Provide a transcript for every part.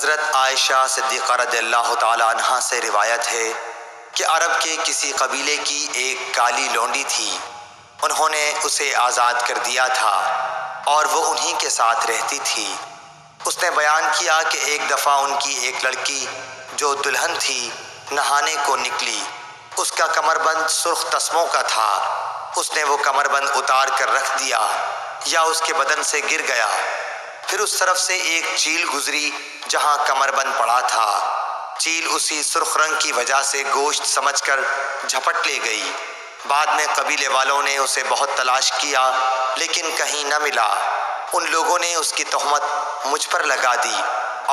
حضرت عائشہ صدیقہ رضی اللہ تعالی عنہا سے روایت ہے کہ عرب کے کسی قبیلے کی ایک کالی لونڈی تھی، انہوں نے اسے آزاد کر دیا تھا اور وہ انہی کے ساتھ رہتی تھی۔ اس نے بیان کیا کہ ایک دفعہ ان کی ایک لڑکی جو دلہن تھی نہانے کو نکلی، اس کا کمربند سرخ تسموں کا تھا، اس نے وہ کمربند اتار کر رکھ دیا یا اس کے بدن سے گر گیا، پھر اس طرف سے ایک چیل گزری جہاں کمربند پڑا تھا، چیل اسی سرخ رنگ کی وجہ سے گوشت سمجھ کر جھپٹ لے گئی۔ بعد میں قبیلے والوں نے اسے بہت تلاش کیا لیکن کہیں نہ ملا، ان لوگوں نے اس کی تہمت مجھ پر لگا دی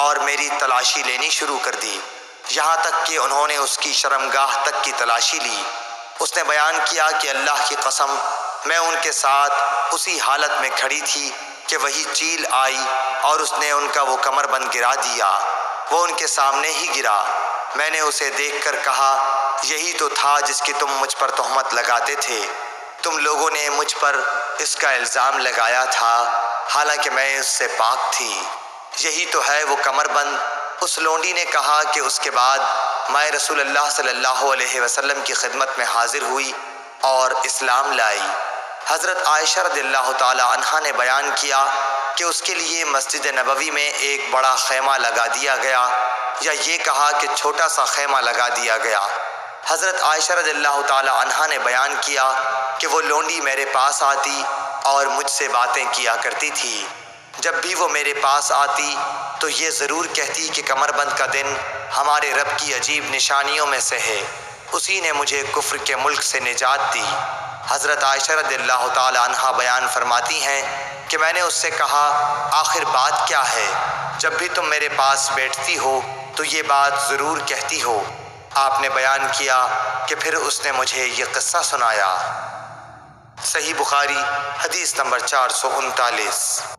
اور میری تلاشی لینی شروع کر دی، یہاں تک کہ انہوں نے اس کی شرمگاہ تک کی تلاشی لی۔ اس نے بیان کیا کہ اللہ کی قسم میں ان کے ساتھ اسی حالت میں کھڑی تھی کہ وہی چیل آئی اور اس نے ان کا وہ کمربند گرا دیا، وہ ان کے سامنے ہی گرا۔ میں نے اسے دیکھ کر کہا، یہی تو تھا جس کی تم مجھ پر تہمت لگاتے تھے، تم لوگوں نے مجھ پر اس کا الزام لگایا تھا حالانکہ میں اس سے پاک تھی، یہی تو ہے وہ کمربند۔ اس لونڈی نے کہا کہ اس کے بعد میں رسول اللہ صلی اللہ علیہ وسلم کی خدمت میں حاضر ہوئی اور اسلام لائی۔ حضرت عائشہ رضی اللہ تعالی عنہا نے بیان کیا کہ اس کے لیے مسجد نبوی میں ایک بڑا خیمہ لگا دیا گیا، یا یہ کہا کہ چھوٹا سا خیمہ لگا دیا گیا۔ حضرت عائشہ رضی اللہ تعالی عنہا نے بیان کیا کہ وہ لونڈی میرے پاس آتی اور مجھ سے باتیں کیا کرتی تھی، جب بھی وہ میرے پاس آتی تو یہ ضرور کہتی کہ کمربند کا دن ہمارے رب کی عجیب نشانیوں میں سے ہے، اسی نے مجھے کفر کے ملک سے نجات دی۔ حضرت عائشہ رضی اللہ تعالی عنہا بیان فرماتی ہیں کہ میں نے اس سے کہا، آخر بات کیا ہے؟ جب بھی تم میرے پاس بیٹھتی ہو تو یہ بات ضرور کہتی ہو۔ آپ نے بیان کیا کہ پھر اس نے مجھے یہ قصہ سنایا۔ صحیح بخاری حدیث نمبر 439۔